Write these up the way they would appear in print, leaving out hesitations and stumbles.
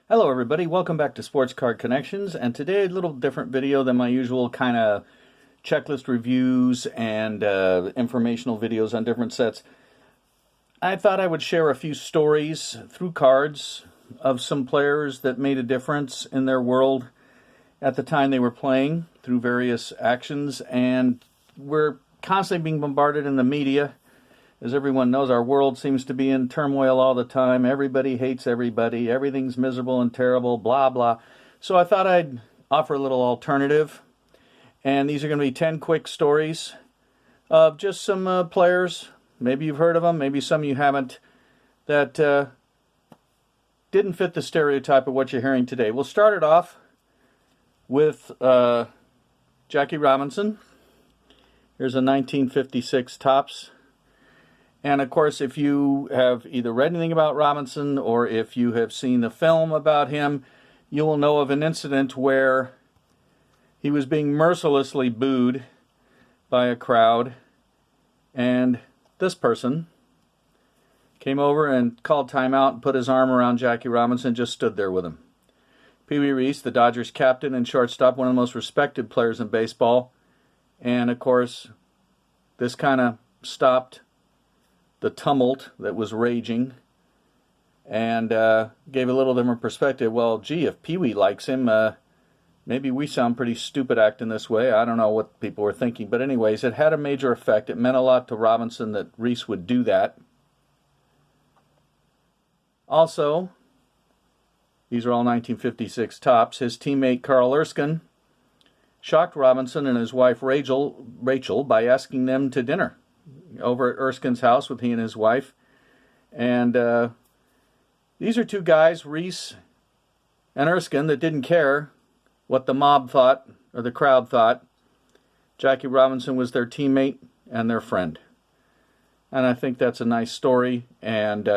Hello everybody, welcome back to Sports Card Connections, and today a little different video than my usual kind of checklist reviews and informational videos on different sets. I thought I would share a few stories through cards of some players that made a difference in their world at the time they were playing through various actions, and we're constantly being bombarded in the media. As everyone knows, our world seems to be in turmoil all the time. Everybody hates everybody. Everything's miserable and terrible, blah, blah. So I thought I'd offer a little alternative. And these are going to be 10 quick stories of just some players. Maybe you've heard of them, maybe some you haven't, that didn't fit the stereotype of what you're hearing today. We'll start it off with Jackie Robinson. Here's a 1956 Topps. And of course, if you have either read anything about Robinson or if you have seen the film about him, you will know of an incident where he was being mercilessly booed by a crowd, and this person came over and called timeout and put his arm around Jackie Robinson and just stood there with him. Pee Wee Reese, the Dodgers captain and shortstop, one of the most respected players in baseball, and of course, this kind of stopped the tumult that was raging, and gave a little different perspective. Well, gee, if Pee Wee likes him, maybe we sound pretty stupid acting this way. I don't know what people were thinking, but anyways, it had a major effect. It meant a lot to Robinson that Reese would do that. Also, these are all 1956 Topps. His teammate Carl Erskine shocked Robinson and his wife Rachel by asking them to dinner over at Erskine's house with he and his wife. And these are two guys, Reese and Erskine, that didn't care what the mob thought or the crowd thought. Jackie Robinson was their teammate and their friend. And I think that's a nice story. And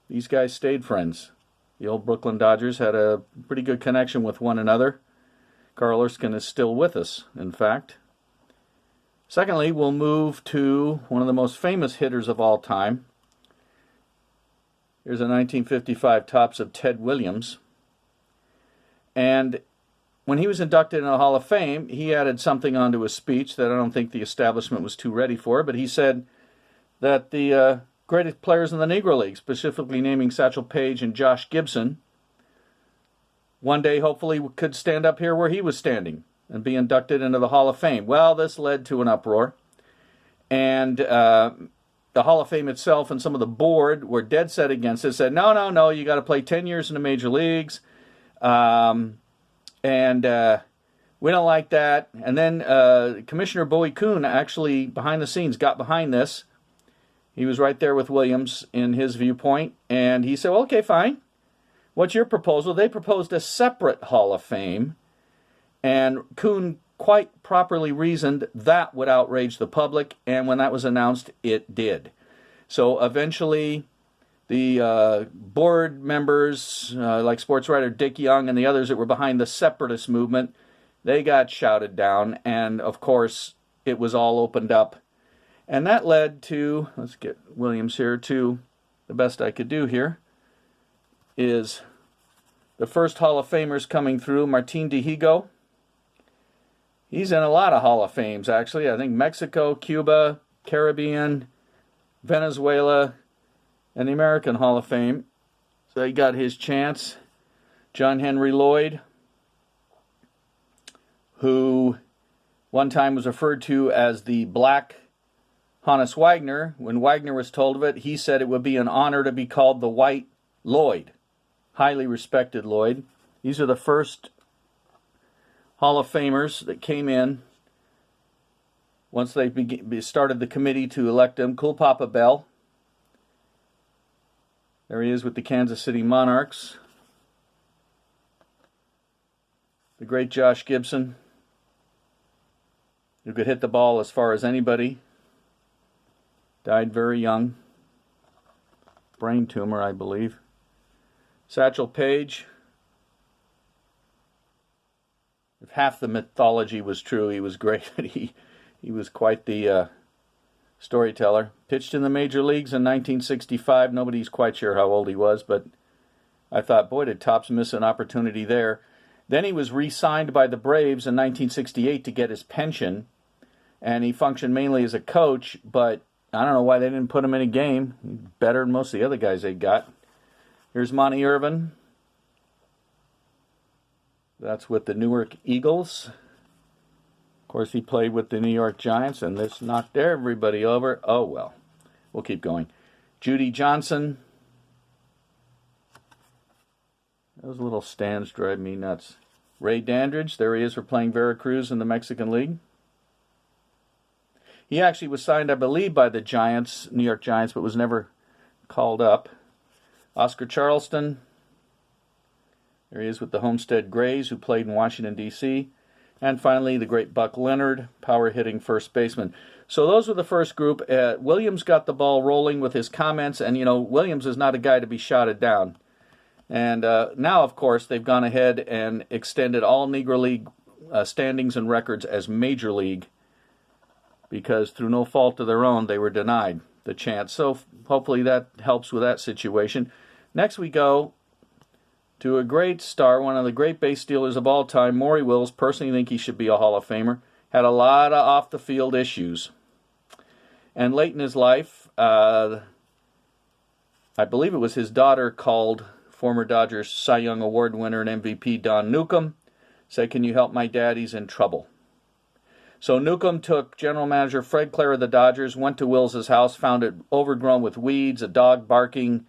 these guys stayed friends. The old Brooklyn Dodgers had a pretty good connection with one another. Carl Erskine is still with us, in fact. Secondly, we'll move to one of the most famous hitters of all time. Here's a 1955 Topps of Ted Williams. And when he was inducted in the Hall of Fame, he added something onto his speech that I don't think the establishment was too ready for, but he said that the greatest players in the Negro League, specifically naming Satchel Paige and Josh Gibson, one day hopefully could stand up here where he was standing and be inducted into the Hall of Fame. Well, this led to an uproar. And the Hall of Fame itself and some of the board were dead set against it, said, no, you got to play 10 years in the major leagues. And we don't like that. And then Commissioner Bowie Kuhn actually, behind the scenes, got behind this. He was right there with Williams in his viewpoint. And he said, well, okay, fine. What's your proposal? They proposed a separate Hall of Fame. And Kuhn quite properly reasoned that would outrage the public, and when that was announced, it did. So eventually, the board members, like sports writer Dick Young and the others that were behind the separatist movement, they got shouted down, and of course, it was all opened up. And that led to, let's get Williams here, to the best I could do here, is the first Hall of Famers coming through, Martin Dihigo. He's in a lot of Hall of Fames, actually. I think Mexico, Cuba, Caribbean, Venezuela, and the American Hall of Fame. So he got his chance. John Henry Lloyd, who one time was referred to as the Black Honus Wagner. When Wagner was told of it, he said it would be an honor to be called the White Lloyd. Highly respected Lloyd. These are the first Hall of Famers that came in once they started the committee to elect him. Cool Papa Bell. There he is with the Kansas City Monarchs. The great Josh Gibson, who could hit the ball as far as anybody. Died very young. Brain tumor, I believe. Satchel Paige. If half the mythology was true, he was great. he was quite the storyteller. Pitched in the major leagues in 1965. Nobody's quite sure how old he was, but I thought, boy, did Topps miss an opportunity there. Then he was re-signed by the Braves in 1968 to get his pension, and he functioned mainly as a coach, but I don't know why they didn't put him in a game. He's better than most of the other guys they got. Here's Monte Irvin. That's with the Newark Eagles. Of course, he played with the New York Giants, and this knocked everybody over. Oh, well. We'll keep going. Judy Johnson. Those little stands drive me nuts. Ray Dandridge, there he is for playing Veracruz in the Mexican League. He actually was signed, I believe, by the Giants, New York Giants, but was never called up. Oscar Charleston. There he is with the Homestead Grays, who played in Washington, D.C. And finally, the great Buck Leonard, power-hitting first baseman. So those were the first group. Williams got the ball rolling with his comments, and, Williams is not a guy to be shouted down. And now, of course, they've gone ahead and extended all Negro League standings and records as Major League because through no fault of their own, they were denied the chance. So hopefully that helps with that situation. Next we go to a great star, one of the great base stealers of all time, Maury Wills. Personally think he should be a Hall of Famer. Had a lot of off-the-field issues. And late in his life, I believe it was his daughter called former Dodgers Cy Young Award winner and MVP Don Newcomb, said, "Can you help my dad? He's in trouble." So Newcomb took general manager Fred Clare of the Dodgers, went to Wills' house, found it overgrown with weeds, a dog barking.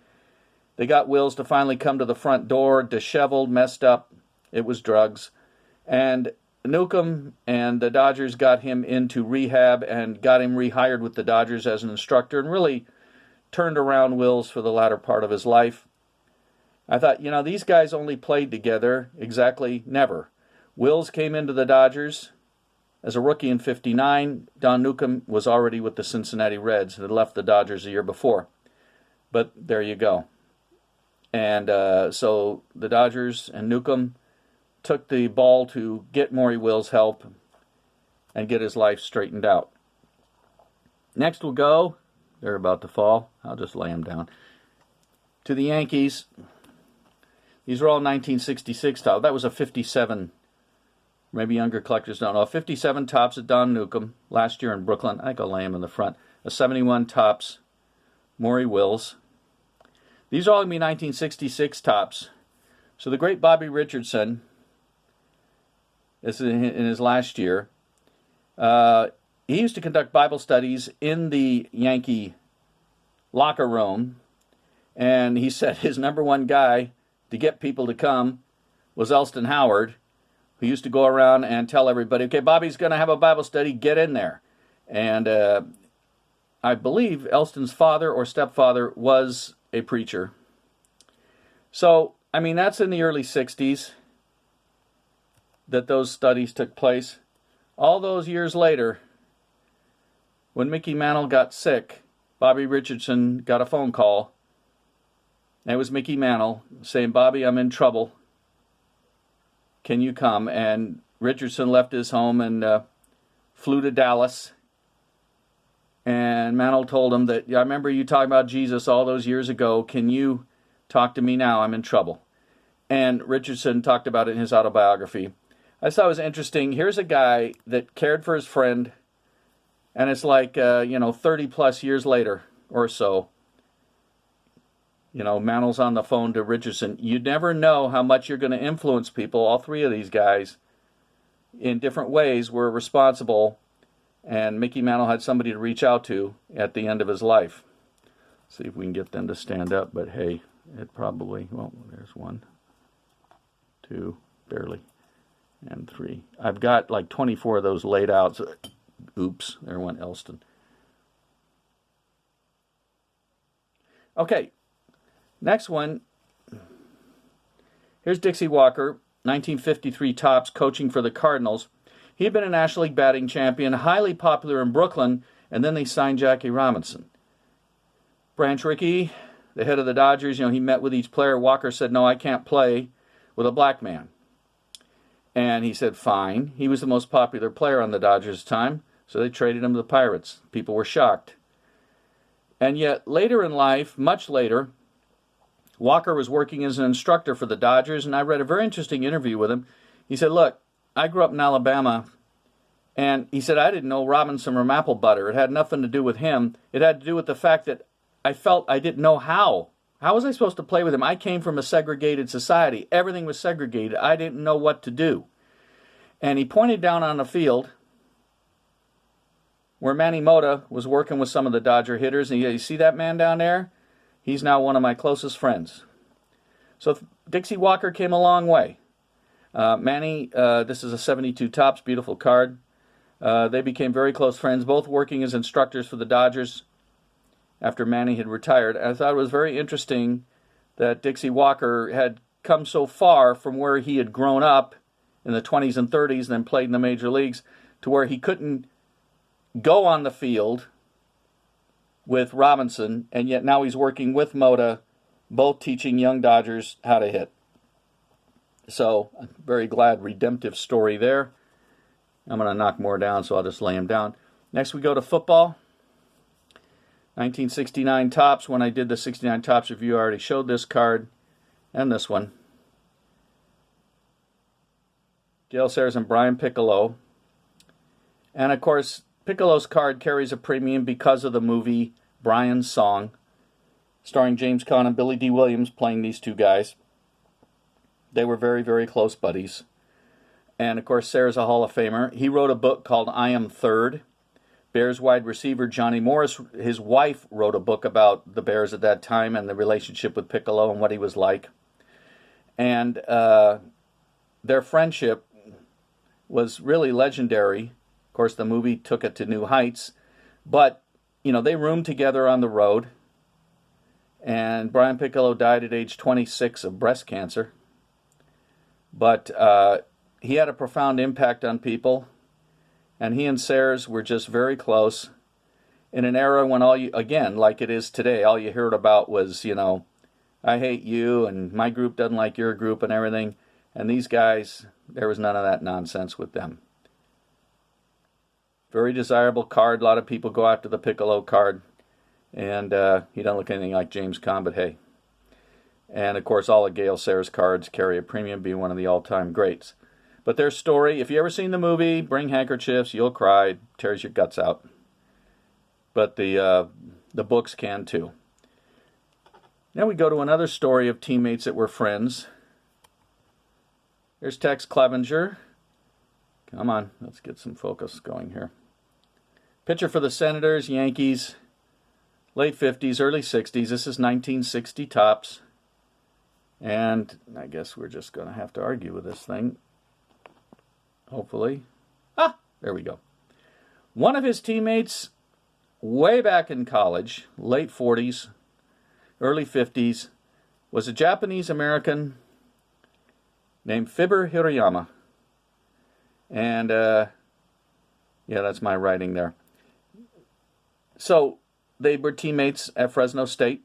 They got Wills to finally come to the front door, disheveled, messed up. It was drugs. And Newcomb and the Dodgers got him into rehab and got him rehired with the Dodgers as an instructor and really turned around Wills for the latter part of his life. I thought, these guys only played together exactly never. Wills came into the Dodgers as a rookie in '59. Don Newcomb was already with the Cincinnati Reds and had left the Dodgers a year before. But there you go. And so the Dodgers and Newcomb took the ball to get Maury Wills help and get his life straightened out. Next we'll go, they're about to fall, I'll just lay them down, to the Yankees. These are all 1966 Topps. That was a 57. Maybe younger collectors don't know. 57 Topps at Don Newcomb last year in Brooklyn. I think I'll lay him in the front. A 71 Topps Maury Wills. These are all going to be 1966 Topps. So the great Bobby Richardson, this is in his last year, he used to conduct Bible studies in the Yankee locker room, and he said his number one guy to get people to come was Elston Howard, who used to go around and tell everybody, okay, Bobby's going to have a Bible study, get in there. And I believe Elston's father or stepfather was a preacher. So, that's in the early 60s that those studies took place. All those years later, when Mickey Mantle got sick, Bobby Richardson got a phone call. And it was Mickey Mantle saying, "Bobby, I'm in trouble. Can you come?" And Richardson left his home and flew to Dallas. And Mantle told him that, "I remember you talking about Jesus all those years ago. Can you talk to me now? I'm in trouble." And Richardson talked about it in his autobiography. I thought it was interesting. Here's a guy that cared for his friend, and it's like, 30 plus years later or so, Mantle's on the phone to Richardson. You never know how much you're going to influence people. All three of these guys, in different ways, were responsible, and Mickey Mantle had somebody to reach out to at the end of his life. See if we can get them to stand up, but hey, it probably, there's 1, 2, barely, and 3. I've got like 24 of those laid out. So, oops, there went Elston. Okay. Next one, here's Dixie Walker, 1953 Topps, coaching for the Cardinals. He had been a National League batting champion, highly popular in Brooklyn, and then they signed Jackie Robinson. Branch Rickey, the head of the Dodgers, he met with each player. Walker said, "No, I can't play with a black man." And he said, fine. He was the most popular player on the Dodgers' time, so they traded him to the Pirates. People were shocked. And yet, later in life, much later, Walker was working as an instructor for the Dodgers, and I read a very interesting interview with him. He said, look, I grew up in Alabama, and he said, I didn't know Robinson from apple butter. It had nothing to do with him. It had to do with the fact that I felt I didn't know how. How was I supposed to play with him? I came from a segregated society. Everything was segregated. I didn't know what to do. And he pointed down on the field where Manny Mota was working with some of the Dodger hitters. And you see that man down there? He's now one of my closest friends. So Dixie Walker came a long way. Manny, this is a 72 Topps, beautiful card. They became very close friends, both working as instructors for the Dodgers after Manny had retired. I thought it was very interesting that Dixie Walker had come so far from where he had grown up in the 20s and 30s and then played in the major leagues to where he couldn't go on the field with Robinson, and yet now he's working with Mota, both teaching young Dodgers how to hit. So, I'm very glad, redemptive story there. I'm going to knock more down, so I'll just lay him down. Next we go to football. 1969 Topps. When I did the 69 Topps review, I already showed this card and this one. Gale Sayers and Brian Piccolo. And of course, Piccolo's card carries a premium because of the movie Brian's Song, starring James Caan and Billy D. Williams playing these two guys. They were very, very close buddies. And of course, Sayers a Hall of Famer. He wrote a book called I Am Third. Bears wide receiver Johnny Morris, his wife, wrote a book about the Bears at that time and the relationship with Piccolo and what he was like. And their friendship was really legendary. Of course, the movie took it to new heights. But, you know, they roomed together on the road. And Brian Piccolo died at age 26 of breast cancer. But he had a profound impact on people. And he and Sayers were just very close in an era when again, like it is today, all you heard about was, you know, I hate you and my group doesn't like your group and everything. And these guys, there was none of that nonsense with them. Very desirable card. A lot of people go after the Piccolo card. And he doesn't look anything like James Caan, but hey. And of course, all the Gale Sayers cards carry a premium, being one of the all-time greats. But their story, if you ever seen the movie, bring handkerchiefs, you'll cry, tears your guts out. But the books can too. Now we go to another story of teammates that were friends. Here's Tex Clevenger. Come on, let's get some focus going here. Pitcher for the Senators, Yankees, late 50s, early 60s. This is 1960 Topps. And I guess we're just going to have to argue with this thing. Hopefully. There we go. One of his teammates, way back in college, late 40s, early 50s, was a Japanese-American named Fibber Hirayama. And, yeah, that's my writing there. So, they were teammates at Fresno State.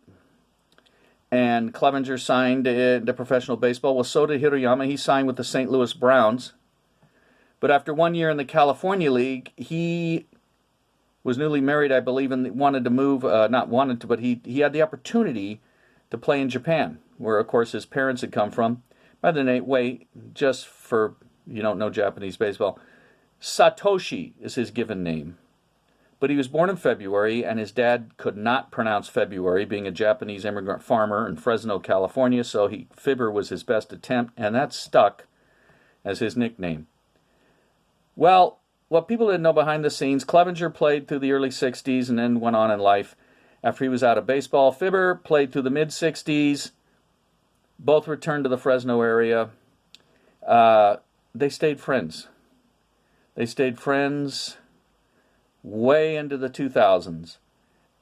And Clevenger signed into professional baseball. Well, so did Hirayama. He signed with the St. Louis Browns. But after 1 year in the California League, he was newly married, I believe, and wanted to move, not wanted to, but he had the opportunity to play in Japan, where, of course, his parents had come from. By the way, just for you don't know Japanese baseball, Satoshi is his given name. But he was born in February, and his dad could not pronounce February, being a Japanese immigrant farmer in Fresno, California, so Fibber was his best attempt, and that stuck as his nickname. Well, what people didn't know behind the scenes, Clevenger played through the early 60s and then went on in life. After he was out of baseball, Fibber played through the mid-60s. Both returned to the Fresno area. They stayed friends. They stayed friends way into the 2000s.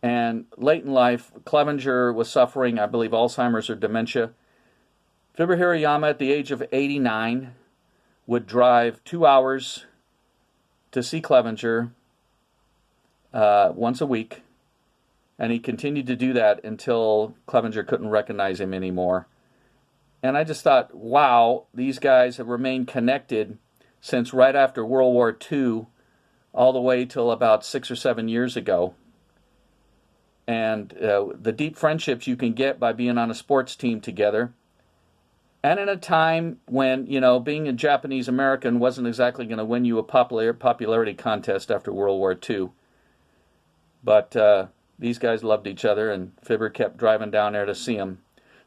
And late in life, Clevenger was suffering, I believe, Alzheimer's or dementia. Fibber Hirayama, at the age of 89, would drive 2 hours to see Clevenger once a week. And he continued to do that until Clevenger couldn't recognize him anymore. And I just thought, wow, these guys have remained connected since right after World War II, all the way till about 6 or 7 years ago. and the deep friendships you can get by being on a sports team together. And in a time when, being a Japanese American wasn't exactly going to win you a popularity contest after World War II. But these guys loved each other, and Fibber kept driving down there to see them.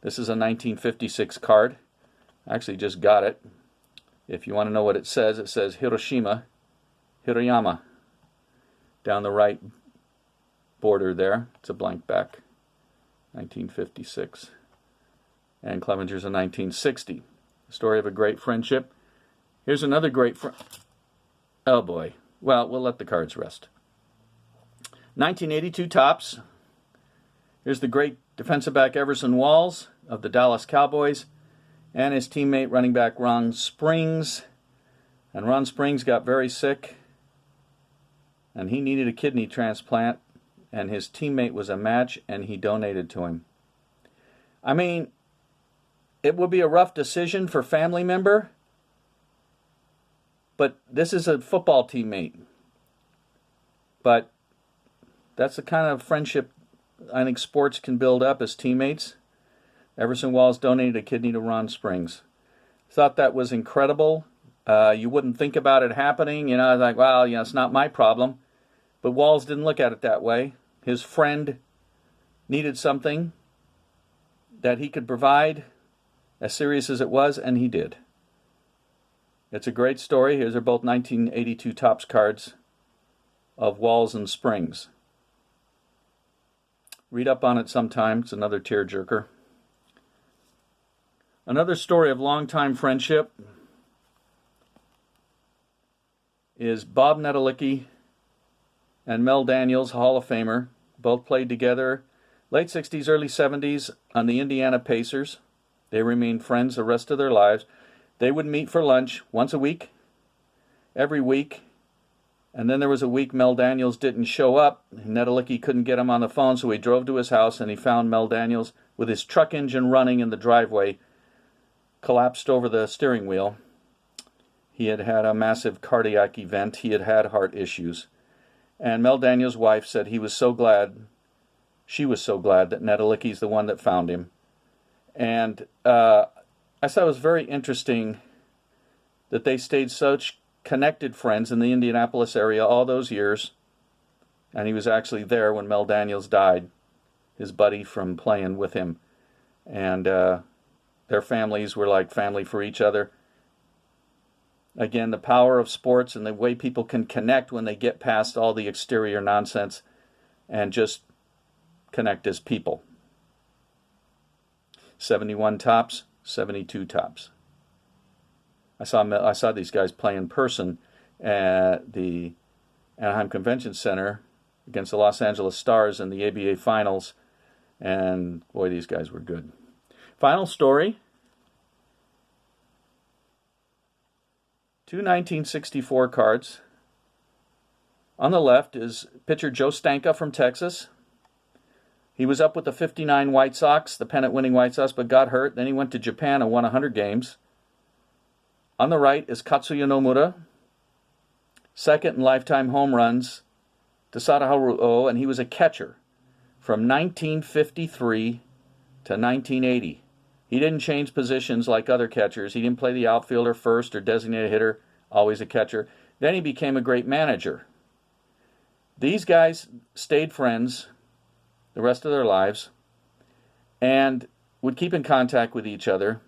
This is a 1956 card. I actually just got it. If you want to know what it says Hiroshima, Hiroyama. Down the right border there. It's a blank back. 1956. And Clevenger's a 1960. Story of a great friendship. Here's another great friend. Oh boy. Well, we'll let the cards rest. 1982 Topps. Here's the great defensive back Everson Walls of the Dallas Cowboys and his teammate running back Ron Springs. And Ron Springs got very sick and he needed a kidney transplant, and his teammate was a match and he donated to him. I mean, it would be a rough decision for a family member, but this is a football teammate. But that's the kind of friendship I think sports can build up as teammates. Everson Walls donated a kidney to Ron Springs. Thought that was incredible. You wouldn't think about it happening. Like, well, it's not my problem. But Walls didn't look at it that way. His friend needed something that he could provide, as serious as it was, and he did. It's a great story. Here's are both 1982 Topps cards of Walls and Springs. Read up on it sometime. It's another tearjerker. Another story of longtime friendship is Bob Netolicky and Mel Daniels, Hall of Famer. Both played together late 60s, early 70s on the Indiana Pacers. They remained friends the rest of their lives. They would meet for lunch once a week, every week. And then there was a week Mel Daniels didn't show up. Netolicky couldn't get him on the phone, so he drove to his house and he found Mel Daniels with his truck engine running in the driveway, collapsed over the steering wheel. He had had a massive cardiac event. He had had heart issues. And Mel Daniels' wife said she was so glad that Netolicky's the one that found him. And I thought it was very interesting that they stayed such connected friends in the Indianapolis area all those years. And he was actually there when Mel Daniels died, his buddy from playing with him. And their families were like family for each other. Again, the power of sports and the way people can connect when they get past all the exterior nonsense and just connect as people. 71 Topps, 72 Topps. I saw these guys play in person at the Anaheim Convention Center against the Los Angeles Stars in the ABA Finals, and boy, these guys were good. Final story. Two 1964 cards. On the left is pitcher Joe Stanka from Texas. He was up with the 59 White Sox, the pennant-winning White Sox, but got hurt. Then he went to Japan and won 100 games. On the right is Katsuya Nomura, second in lifetime home runs to Sadaharu Oh, and he was a catcher from 1953 to 1980. He didn't change positions like other catchers. He didn't play the outfielder first or designated hitter, always a catcher. Then he became a great manager. These guys stayed friends the rest of their lives and would keep in contact with each other.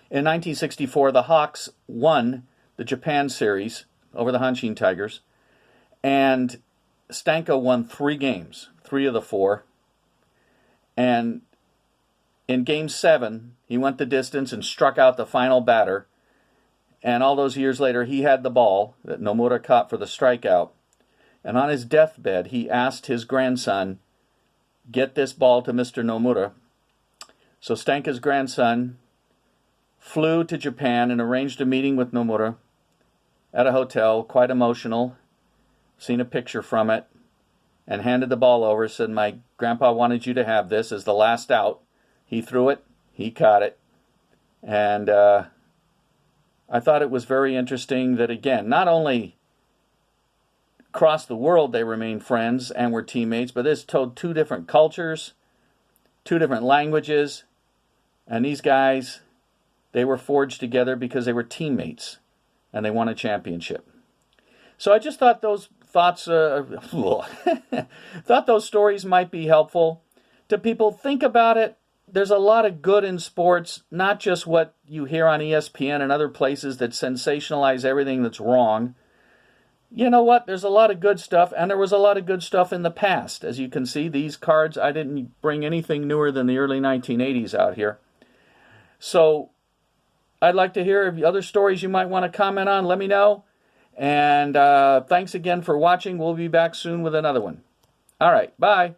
In 1964, the Hawks won the Japan series over the Hanshin Tigers, and Stanka won 3 games, 3 of the 4. And in Game 7, he went the distance and struck out the final batter. And all those years later, he had the ball that Nomura caught for the strikeout. And on his deathbed, he asked his grandson, "Get this ball to Mr. Nomura." So Stanka's grandson flew to Japan and arranged a meeting with Nomura at a hotel, quite emotional. Seen a picture from it, and handed the ball over, said, "My grandpa wanted you to have this as the last out." He threw it, he caught it, and I thought it was very interesting that, again, not only across the world they remained friends and were teammates, but this told two different cultures, two different languages, and these guys, they were forged together because they were teammates, and they won a championship. So I just thought those thoughts, thought those stories might be helpful to people. Think about it. There's a lot of good in sports, not just what you hear on ESPN and other places that sensationalize everything that's wrong. You know what? There's a lot of good stuff, and there was a lot of good stuff in the past. As you can see, these cards, I didn't bring anything newer than the early 1980s out here. So I'd like to hear other stories you might want to comment on. Let me know. And thanks again for watching. We'll be back soon with another one. All right. Bye.